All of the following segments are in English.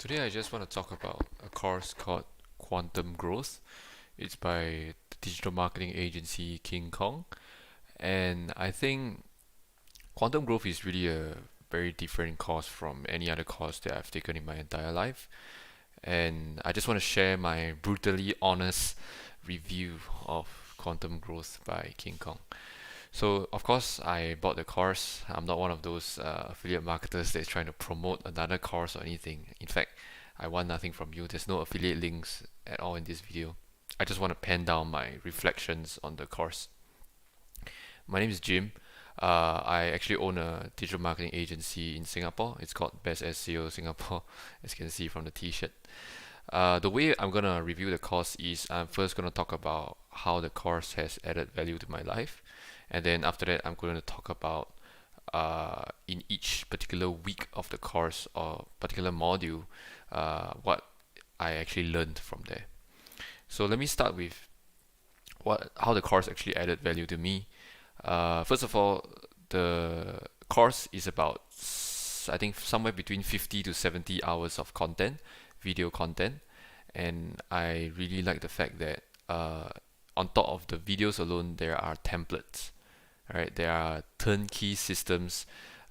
Today I just want to talk about a course called Quantum Growth. It's by the digital marketing agency King Kong, and I think Quantum Growth is really a very different course from any other course that I've taken in my entire life. And I just want to share my brutally honest review of Quantum Growth by King Kong. So, of course, I bought the course. I'm not one of those affiliate marketers that's trying to promote another course or anything. In fact, I want nothing from you. There's no affiliate links at all in this video. I just want to pen down my reflections on the course. My name is Jim. I actually own a digital marketing agency in Singapore. It's called Best SEO Singapore, as you can see from the t-shirt. The way I'm gonna review the course is I'm first gonna talk about how the course has added value to my life, and then after that I'm going to talk about in each particular week of the course or particular module what I actually learned from there. So let me start with how the course actually added value to me. First of all, the course is about I think somewhere between 50 to 70 hours of content, video content, and I really like the fact that on top of the videos alone, there are templates. Right, there are turnkey systems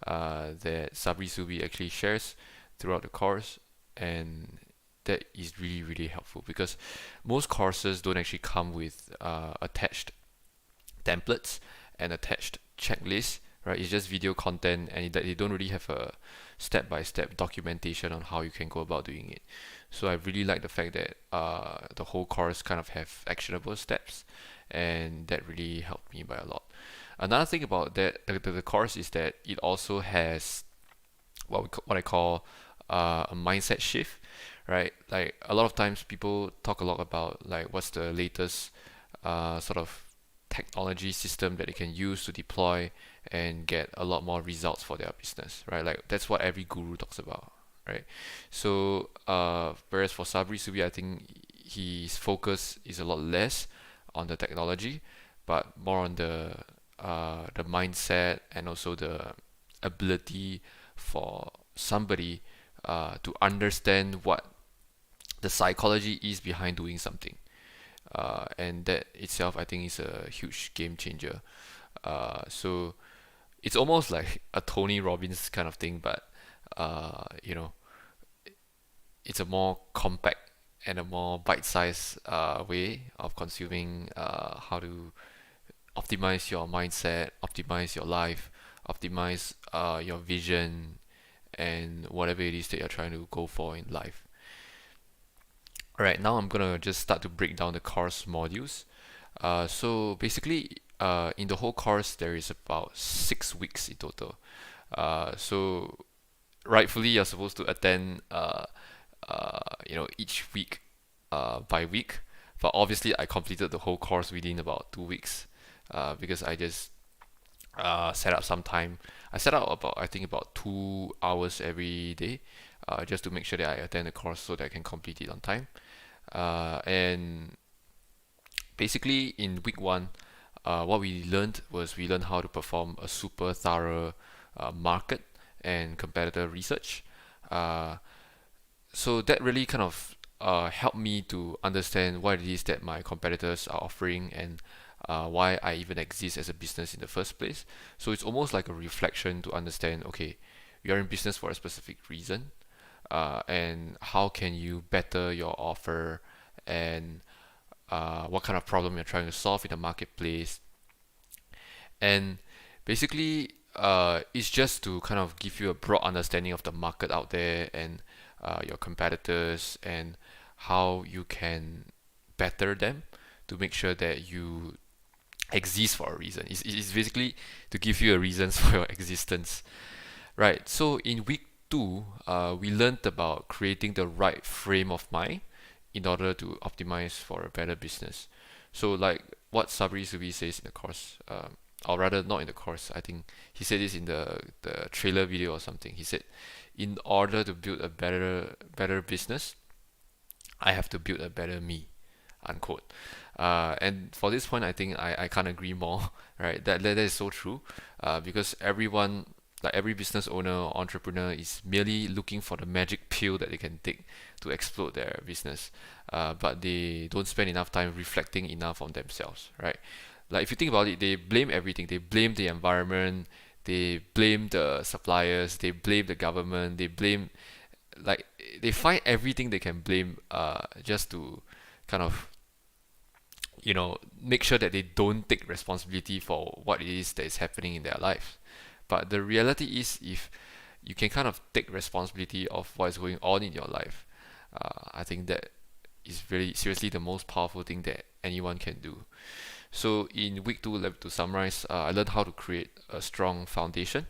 that Sabri Subi actually shares throughout the course, and that is really really helpful because most courses don't actually come with attached templates and attached checklists. Right, it's just video content, and they don't really have a step-by-step documentation on how you can go about doing it. So I really like the fact that the whole course kind of have actionable steps, and that really helped me by a lot. Another thing about that the course is that it also has what I call a mindset shift, right? Like a lot of times people talk a lot about like what's the latest sort of technology system that they can use to deploy and get a lot more results for their business, right? Like that's what every guru talks about, right? So whereas for Sabri Subi, I think his focus is a lot less on the technology, but more on the mindset and also the ability for somebody to understand what the psychology is behind doing something. And that itself, I think, is a huge game changer. So it's almost like a Tony Robbins kind of thing, but you know, it's a more compact and a more bite-sized way of consuming how to optimize your mindset, optimize your life, optimize your vision, and whatever it is that you're trying to go for in life. Alright, now I'm gonna just start to break down the course modules. So basically, in the whole course, there is about 6 weeks in total. So rightfully, you're supposed to attend, each week, by week. But obviously, I completed the whole course within about 2 weeks, because I just set up some time. I set up about 2 hours every day, just to make sure that I attend the course so that I can complete it on time. And basically, in week one, what we learned how to perform a super thorough market and competitor research. Uh, so that really kind of helped me to understand what it is that my competitors are offering and why I even exist as a business in the first place. So it's almost like a reflection to understand, okay, you're in business for a specific reason, and how can you better your offer and what kind of problem you're trying to solve in the marketplace. And basically, it's just to kind of give you a broad understanding of the market out there and your competitors and how you can better them to make sure that you exist for a reason. It's basically to give you a reason for your existence. Right. So in week two, we learned about creating the right frame of mind in order to optimize for a better business. So like what Sabri Subi says in the course, or rather not in the course, I think he said this in the trailer video or something. He said, in order to build a better business, I have to build a better me, unquote. And for this point, I think I can't agree more, right? That is so true, because everyone Like every business owner or entrepreneur is merely looking for the magic pill that they can take to explode their business, but they don't spend enough time reflecting enough on themselves, right? Like if you think about it, they blame everything. They blame the environment, they blame the suppliers, they blame the government, they blame, like, they find everything they can blame, just to kind of, make sure that they don't take responsibility for what it is that is happening in their life. But the reality is, if you can kind of take responsibility of what is going on in your life, I think that is very seriously the most powerful thing that anyone can do. So in week 2, to summarize, I learned how to create a strong foundation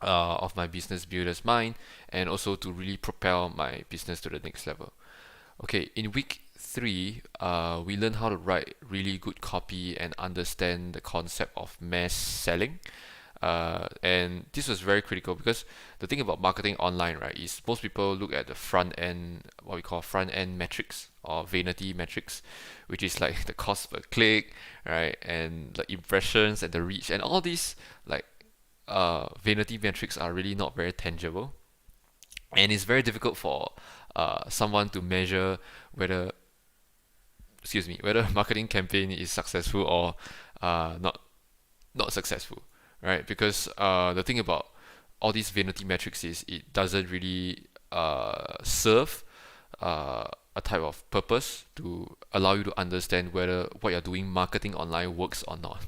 of my business builder's mind, and also to really propel my business to the next level. Okay, in week 3, we learned how to write really good copy and understand the concept of mass selling. And this was very critical, because the thing about marketing online, right, is most people look at the front end, what we call front end metrics or vanity metrics, which is like the cost per click, right, and the impressions and the reach, and all these like vanity metrics are really not very tangible, and it's very difficult for someone to measure whether whether a marketing campaign is successful or not successful, right? Because the thing about all these vanity metrics is it doesn't really serve a type of purpose to allow you to understand whether what you're doing marketing online works or not.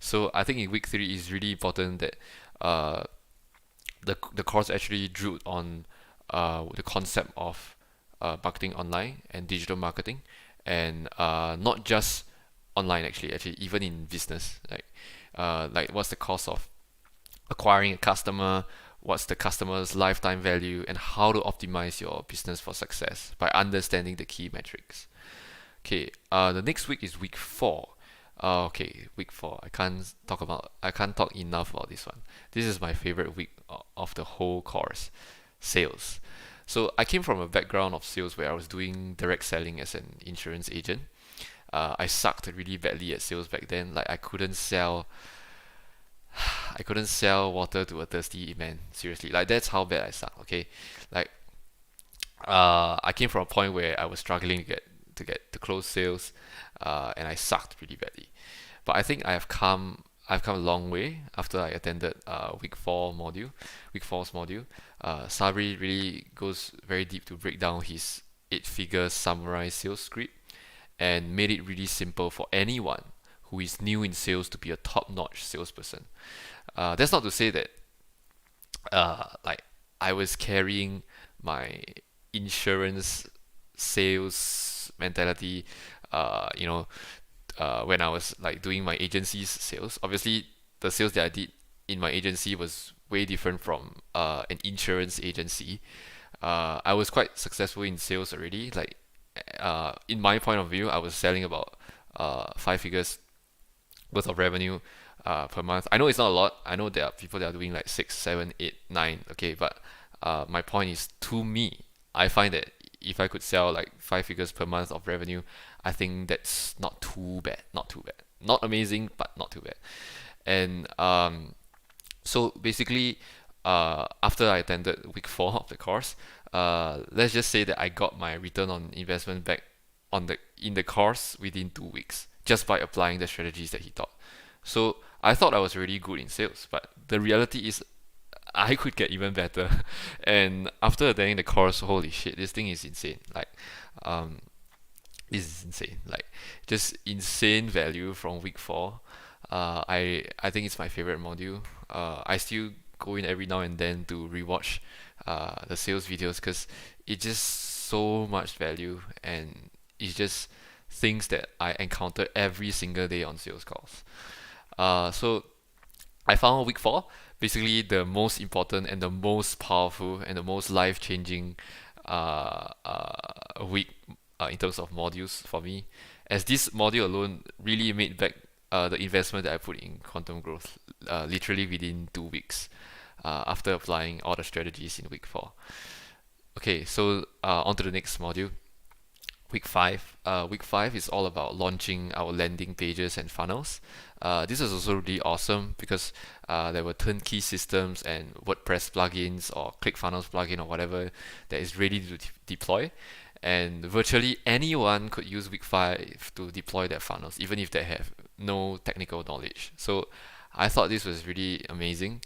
So I think in week 3 is really important that the course actually drilled on the concept of marketing online and digital marketing, and not just online, actually even in business, like what's the cost of acquiring a customer, what's the customer's lifetime value, and how to optimize your business for success by understanding the key metrics. Okay, the next week is week 4. Okay, week 4. I can't talk enough about this one. This is my favorite week of the whole course, sales. So I came from a background of sales where I was doing direct selling as an insurance agent. I sucked really badly at sales back then. Like I couldn't sell water to a thirsty man. Seriously, like that's how bad I suck. Okay, like I came from a point where I was struggling to close sales, and I sucked really badly. But I think I've come a long way after I attended week 4's module. Sabri really goes very deep to break down his 8-figure samurai sales script, and made it really simple for anyone who is new in sales to be a top-notch salesperson. That's not to say that like I was carrying my insurance sales mentality, when I was like doing my agency's sales. Obviously, the sales that I did in my agency was way different from an insurance agency. I was quite successful in sales already. Like in my point of view, I was selling about 5 figures worth of revenue per month. I know it's not a lot. I know there are people that are doing like 6, 7, 8, 9. Okay, but my point is, to me, I find that if I could sell like 5 figures per month of revenue, I think that's not too bad. Not amazing, but not too bad. And so basically, after I attended week 4 of the course, let's just say that I got my return on investment back in the course within 2 weeks, just by applying the strategies that he taught. So I thought I was really good in sales, but the reality is I could get even better. And after attending the course, holy shit, this thing is insane. Like, this is insane. Like, just insane value from week 4. I think it's my favorite module. I still go in every now and then to rewatch the sales videos, because it's just so much value, and it's just things that I encounter every single day on sales calls. So I found week 4 basically the most important and the most powerful and the most life-changing week in terms of modules for me, as this module alone really made back the investment that I put in quantum growth literally within 2 weeks after applying all the strategies in week 4. Okay, so on to the next module, Week 5 is all about launching our landing pages and funnels. This is also really awesome because there were turnkey systems and WordPress plugins or ClickFunnels plugin or whatever that is ready to deploy. And virtually anyone could use Week 5 to deploy their funnels, even if they have no technical knowledge. So I thought this was really amazing.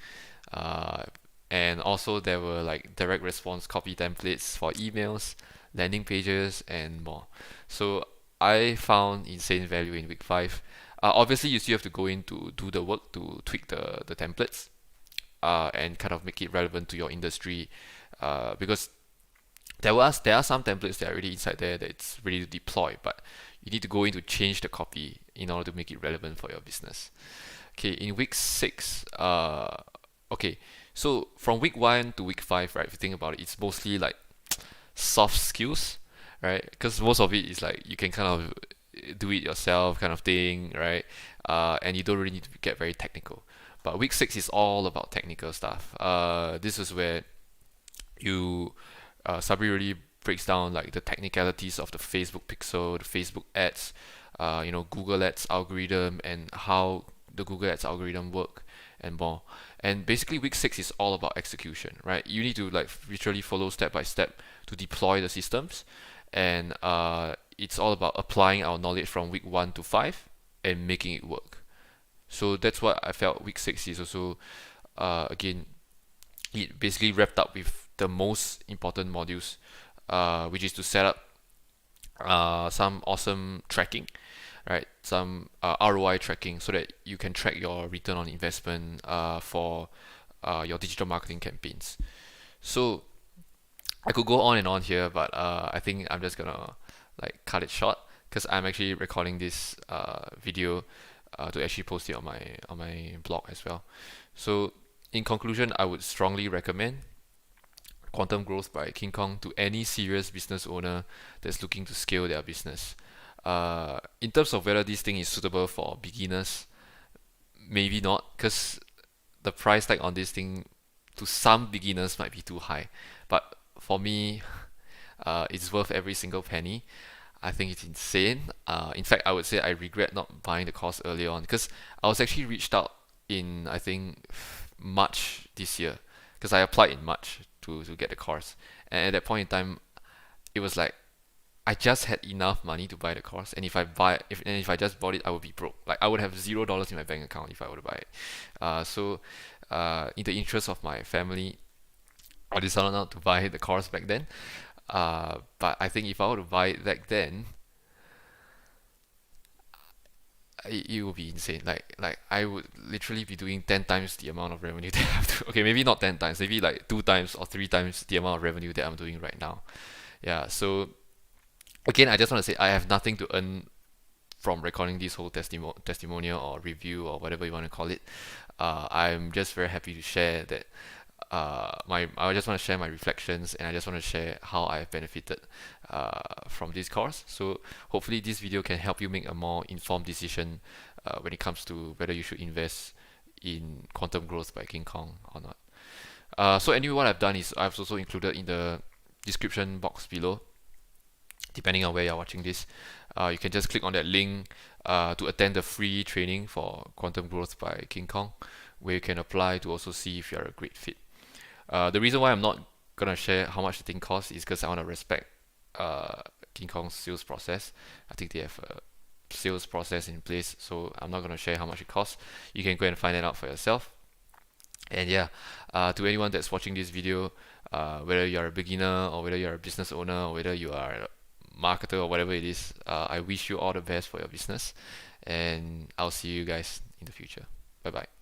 Uh, and also there were like direct response copy templates for emails, landing pages, and more. So I found insane value in Week 5. Obviously, you still have to go in to do the work to tweak the templates and kind of make it relevant to your industry because there are some templates that are already inside there that's ready to deploy, but you need to go in to change the copy in order to make it relevant for your business. Okay, in week 6, okay, so from week 1 to week 5, right, if you think about it, it's mostly like soft skills, right? Because most of it is like you can kind of do it yourself kind of thing, right? And you don't really need to get very technical. But week 6 is all about technical stuff. This is where you Sabri really breaks down like the technicalities of the Facebook pixel, the Facebook ads, Google ads algorithm, and how the Google ads algorithm work and more. And basically week 6 is all about execution, right? You need to like literally follow step by step to deploy the systems, and it's all about applying our knowledge from week 1 to 5 and making it work. So that's what I felt week 6 is also. Again, it basically wrapped up with the most important modules, which is to set up some awesome tracking, right? Some ROI tracking so that you can track your return on investment for your digital marketing campaigns. So I could go on and on here, but I think I'm just gonna like cut it short because I'm actually recording this video to actually post it on my blog as well. So in conclusion, I would strongly recommend Quantum Growth by King Kong to any serious business owner that's looking to scale their business. In terms of whether this thing is suitable for beginners, maybe not, because the price tag on this thing to some beginners might be too high. But for me, it's worth every single penny. I think it's insane. In fact, I would say I regret not buying the course earlier on because I was actually reached out in, I think, March this year because I applied in March to get the course. And at that point in time, it was like I just had enough money to buy the course, and if I just bought it, I would be broke. Like I would have $0 in my bank account if I were to buy it. So, in the interest of my family, I decided not to buy the course back then. But I think if I were to buy it back then, it would be insane. Like I would literally be doing 10 times the amount of revenue that I have to. Okay, maybe not 10 times, maybe like 2 times or 3 times the amount of revenue that I'm doing right now. Yeah. So again, I just want to say I have nothing to earn from recording this whole testimonial or review or whatever you want to call it. I'm just very happy to share that. I just want to share my reflections, and I just want to share how I've benefited from this course. So hopefully this video can help you make a more informed decision when it comes to whether you should invest in Quantum Growth by King Kong or not. So anyway, what I've done is I've also included in the description box below, depending on where you're watching this, you can just click on that link to attend the free training for Quantum Growth by King Kong, where you can apply to also see if you're a great fit. The reason why I'm not gonna share how much the thing costs is because I want to respect King Kong's sales process. I think they have a sales process in place, so I'm not gonna share how much it costs. You can go and find it out for yourself. And yeah, to anyone that's watching this video, whether you're a beginner or whether you're a business owner or whether you are a marketer or whatever it is, I wish you all the best for your business, and I'll see you guys in the future. Bye bye.